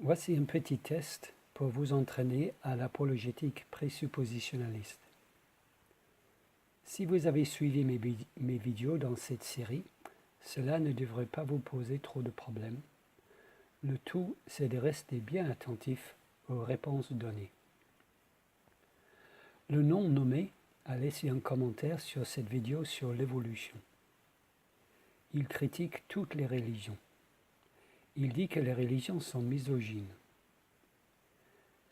Voici un petit test pour vous entraîner à l'apologétique présuppositionnaliste. Si vous avez suivi mes vidéos dans cette série, cela ne devrait pas vous poser trop de problèmes. Le tout, c'est de rester bien attentif aux réponses données. Le non nommé a laissé un commentaire sur cette vidéo sur l'évolution. Il critique toutes les religions. Il dit que les religions sont misogynes.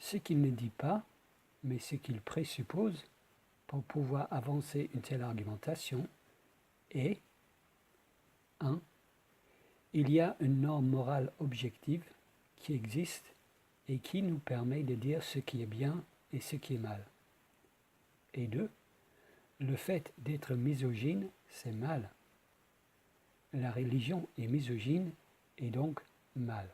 Ce qu'il ne dit pas, mais ce qu'il présuppose pour pouvoir avancer une telle argumentation est 1. Il y a une norme morale objective qui existe et qui nous permet de dire ce qui est bien et ce qui est mal. Et 2. Le fait d'être misogyne, c'est mal. La religion est misogyne et donc mal.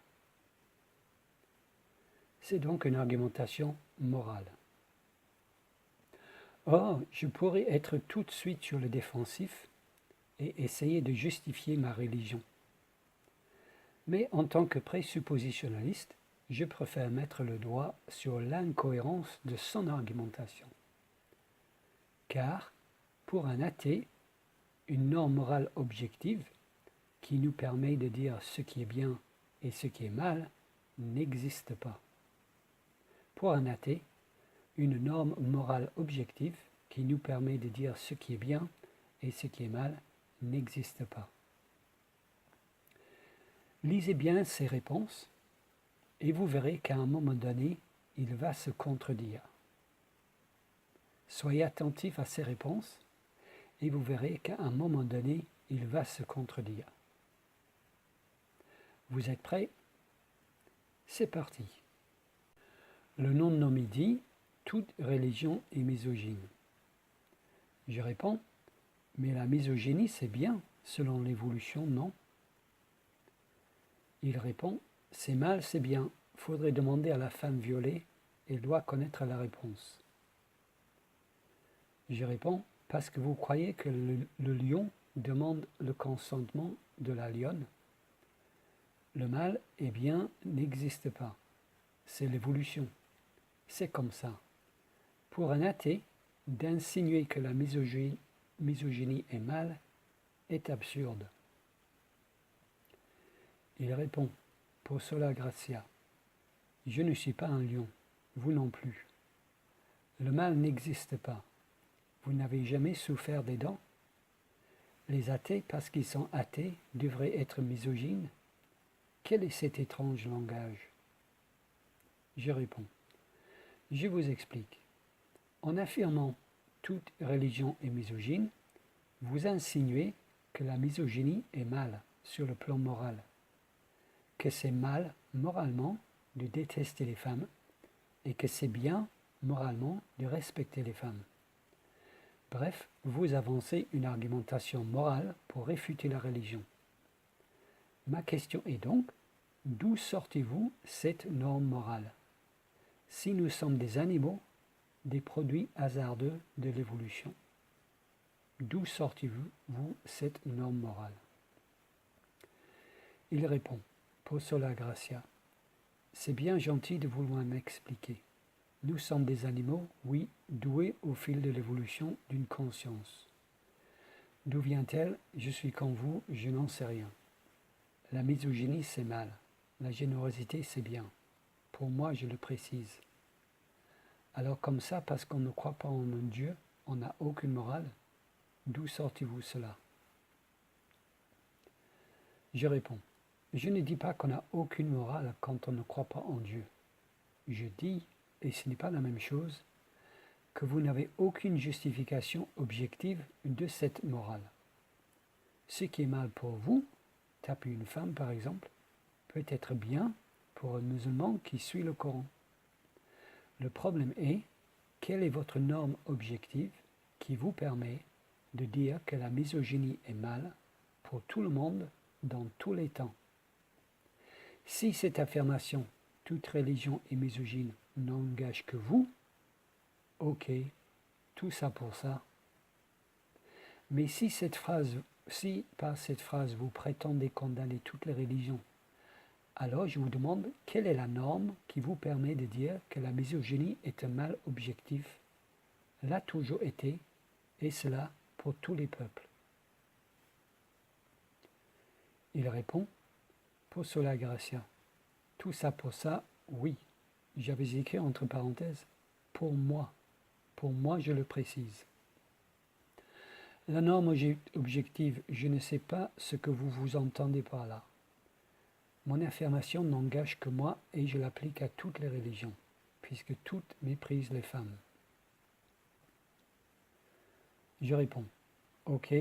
C'est donc une argumentation morale. Or, je pourrais être tout de suite sur le défensif et essayer de justifier ma religion. Mais en tant que présuppositionnaliste, je préfère mettre le doigt sur l'incohérence de son argumentation. Car, pour un athée, une norme morale objective qui nous permet de dire ce qui est bien et ce qui est mal n'existe pas. Pour un athée, une norme morale objective qui nous permet de dire ce qui est bien et ce qui est mal n'existe pas. Lisez bien ces réponses et vous verrez qu'à un moment donné, il va se contredire. Soyez attentifs à ces réponses et vous verrez qu'à un moment donné, il va se contredire. Vous êtes prêts? C'est parti. Le non-nommé dit « Toute religion est misogyne ». Je réponds « Mais la misogynie, c'est bien, selon l'évolution, non ?» Il répond « C'est mal, c'est bien. Faudrait demander à la femme violée, elle doit connaître la réponse. » Je réponds « Parce que vous croyez que le lion demande le consentement de la lionne. Le mal et bien n'existe pas. C'est l'évolution. C'est comme ça. Pour un athée, d'insinuer que la misogynie est mal est absurde. » Il répond, pour sola gratia, « Je ne suis pas un lion, vous non plus. Le mal n'existe pas. Vous n'avez jamais souffert des dents. Les athées, parce qu'ils sont athées, devraient être misogynes. Quel est cet étrange langage ?» Je réponds, « Je vous explique. En affirmant « toute religion est misogyne », vous insinuez que la misogynie est mal sur le plan moral, que c'est mal moralement de détester les femmes et que c'est bien moralement de respecter les femmes. Bref, vous avancez une argumentation morale pour réfuter la religion. Ma question est donc, d'où sortez-vous cette norme morale? Si nous sommes des animaux, des produits hasardeux de l'évolution, d'où sortez-vous cette norme morale? Il répond, pour sola gratia, « C'est bien gentil de vouloir m'expliquer. Nous sommes des animaux, oui, doués au fil de l'évolution d'une conscience. D'où vient-elle? Je suis comme vous, je n'en sais rien. La misogynie, c'est mal. La générosité, c'est bien. Pour moi, je le précise. Alors comme ça, parce qu'on ne croit pas en un Dieu, on n'a aucune morale? D'où sortez-vous cela? » Je réponds, je ne dis pas qu'on n'a aucune morale quand on ne croit pas en Dieu. Je dis, et ce n'est pas la même chose, que vous n'avez aucune justification objective de cette morale. Ce qui est mal pour vous, taper une femme par exemple, peut être bien pour un musulman qui suit le Coran. Le problème est, quelle est votre norme objective qui vous permet de dire que la misogynie est mal pour tout le monde dans tous les temps? Si cette affirmation « toute religion est misogyne » n'engage que vous, ok, tout ça pour ça. Mais si par cette phrase vous prétendez condamner toutes les religions, Alors je vous demande, quelle est la norme qui vous permet de dire que la misogynie est un mal objectif, l'a toujours été, et cela pour tous les peuples? Il répond, pour sola gratia. Tout ça pour ça, oui. J'avais écrit entre parenthèses, pour moi je le précise. La norme objective, je ne sais pas ce que vous entendez par là. Mon affirmation n'engage que moi et je l'applique à toutes les religions, puisque toutes méprisent les femmes. Je réponds, ok,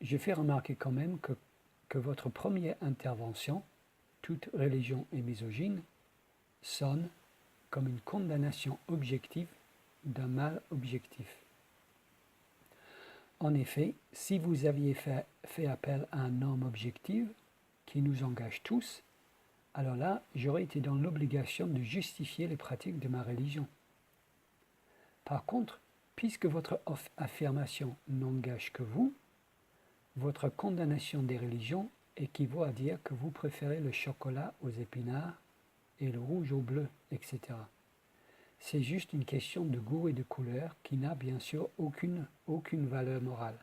je fais remarquer quand même que votre première intervention, toute religion est misogyne, sonne comme une condamnation objective d'un mal objectif. En effet, si vous aviez fait appel à un norme objective qui nous engage tous, alors là, j'aurais été dans l'obligation de justifier les pratiques de ma religion. Par contre, puisque votre affirmation n'engage que vous, votre condamnation des religions équivaut à dire que vous préférez le chocolat aux épinards et le rouge au bleu, etc. C'est juste une question de goût et de couleur qui n'a bien sûr aucune valeur morale.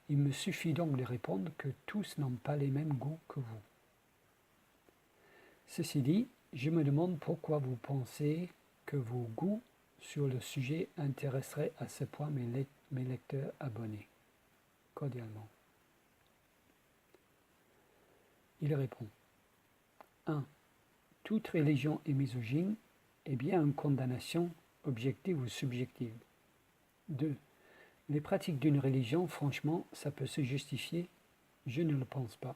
Il me suffit donc de répondre que tous n'ont pas les mêmes goûts que vous. Ceci dit, je me demande pourquoi vous pensez que vos goûts sur le sujet intéresseraient à ce point mes lecteurs abonnés. Cordialement. Il répond 1. Toute religion est misogyne est bien une condamnation objective ou subjective. 2. Les pratiques d'une religion, franchement, ça peut se justifier? Je ne le pense pas.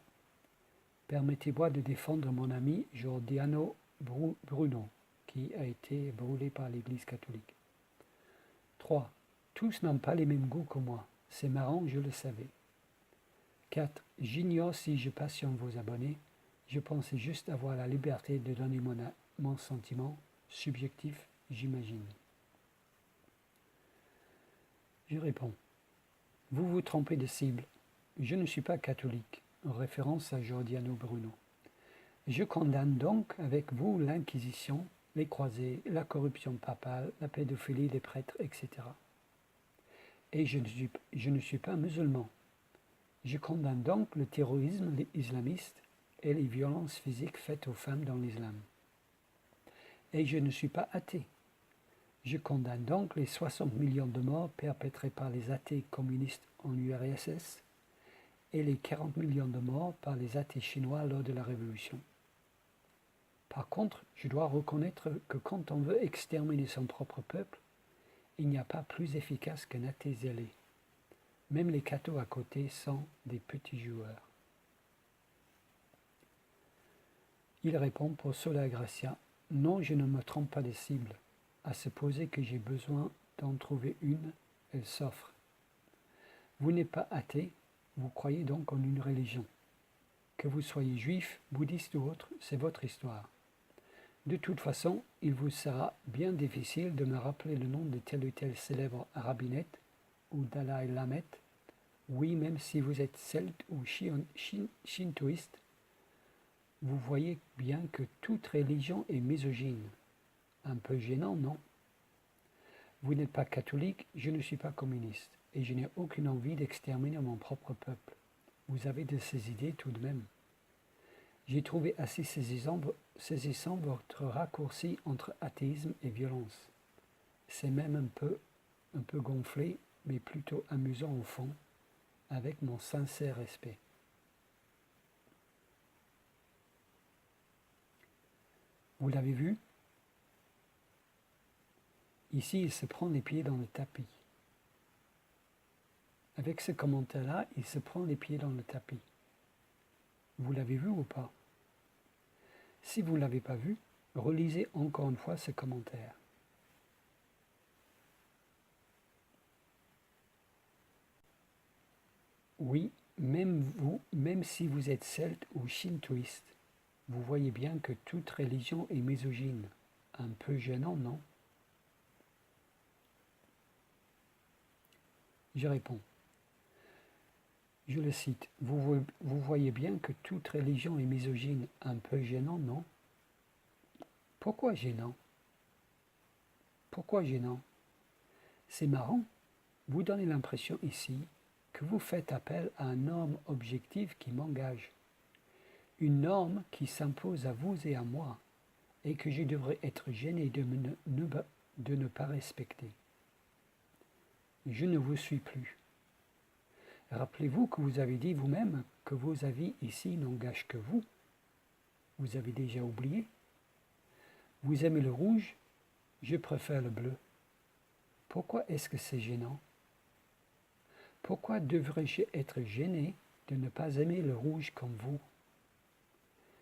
Permettez-moi de défendre mon ami Giordano Bruno, qui a été brûlé par l'Église catholique. 3. Tous n'ont pas les mêmes goûts que moi. C'est marrant, je le savais. 4. J'ignore si je passionne vos abonnés. Je pensais juste avoir la liberté de donner mon sentiment subjectif, j'imagine. Je réponds. Vous vous trompez de cible. Je ne suis pas catholique, en référence à Giordano Bruno. Je condamne donc avec vous l'Inquisition, les croisés, la corruption papale, la pédophilie des prêtres, etc. Et je ne suis pas musulman. Je condamne donc le terrorisme islamiste et les violences physiques faites aux femmes dans l'islam. Et je ne suis pas athée. Je condamne donc les 60 millions de morts perpétrés par les athées communistes en URSS et les 40 millions de morts par les athées chinois lors de la Révolution. Par contre, je dois reconnaître que quand on veut exterminer son propre peuple, il n'y a pas plus efficace qu'un athée zélé. Même les cathos à côté sont des petits joueurs. Il répond pour sola gratia, non, je ne me trompe pas de cible. À supposer que j'ai besoin d'en trouver une, elle s'offre. Vous n'êtes pas athée, vous croyez donc en une religion. Que vous soyez juif, bouddhiste ou autre, c'est votre histoire. De toute façon, il vous sera bien difficile de me rappeler le nom de tel ou tel célèbre rabbinette ou Dalai Lamet. Oui, même si vous êtes celte ou shintoïste, vous voyez bien que toute religion est misogyne. Un peu gênant, non? Vous n'êtes pas catholique, je ne suis pas communiste, et je n'ai aucune envie d'exterminer mon propre peuple. Vous avez de ces idées tout de même. J'ai trouvé assez saisissant votre raccourci entre athéisme et violence. C'est même un peu gonflé, mais plutôt amusant au fond, avec mon sincère respect. Vous l'avez vu? Ici, il se prend les pieds dans le tapis. Avec ce commentaire-là, il se prend les pieds dans le tapis. Vous l'avez vu ou pas? Si vous ne l'avez pas vu, relisez encore une fois ce commentaire. Oui, même si vous êtes celte ou shintoïste, vous voyez bien que toute religion est misogyne. Un peu gênant, non? Je réponds. Je le cite, vous voyez bien que toute religion est misogyne, un peu gênant, non? Pourquoi gênant? Pourquoi gênant? C'est marrant, vous donnez l'impression ici que vous faites appel à une norme objective qui m'engage, une norme qui s'impose à vous et à moi, et que je devrais être gêné de ne pas respecter. Je ne vous suis plus. Rappelez-vous que vous avez dit vous-même que vos avis ici n'engagent que vous. Vous avez déjà oublié? Vous aimez le rouge? Je préfère le bleu. Pourquoi est-ce que c'est gênant? Pourquoi devrais-je être gêné de ne pas aimer le rouge comme vous?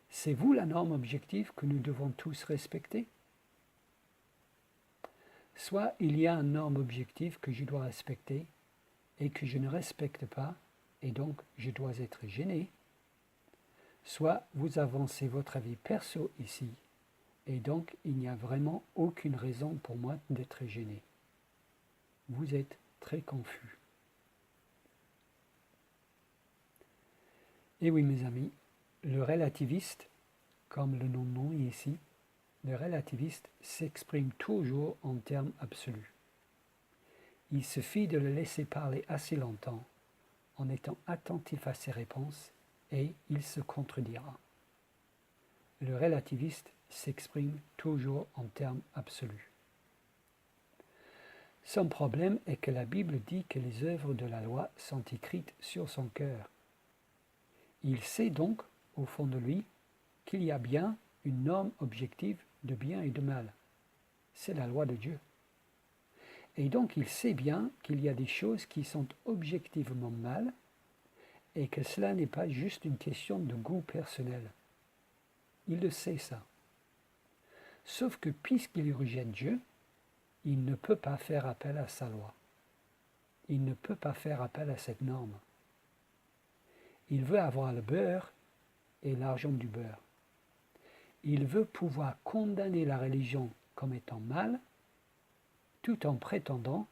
C'est vous la norme objective que nous devons tous respecter? Soit il y a une norme objective que je dois respecter et que je ne respecte pas, et donc je dois être gêné, soit vous avancez votre avis perso ici, et donc il n'y a vraiment aucune raison pour moi d'être gêné. Vous êtes très confus. Et oui mes amis, le relativiste, comme le nom est ici, le relativiste s'exprime toujours en termes absolus. Il suffit de le laisser parler assez longtemps, en étant attentif à ses réponses, et il se contredira. Le relativiste s'exprime toujours en termes absolus. Son problème est que la Bible dit que les œuvres de la loi sont écrites sur son cœur. Il sait donc, au fond de lui, qu'il y a bien une norme objective de bien et de mal. C'est la loi de Dieu. Et donc il sait bien qu'il y a des choses qui sont objectivement mal et que cela n'est pas juste une question de goût personnel. Il le sait ça. Sauf que puisqu'il rejette Dieu, il ne peut pas faire appel à sa loi. Il ne peut pas faire appel à cette norme. Il veut avoir le beurre et l'argent du beurre. Il veut pouvoir condamner la religion comme étant mal, tout en prétendant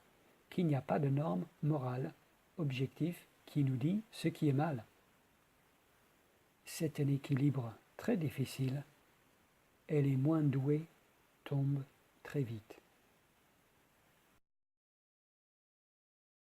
qu'il n'y a pas de norme morale, objective, qui nous dit ce qui est mal. C'est un équilibre très difficile et les moins doués tombent très vite.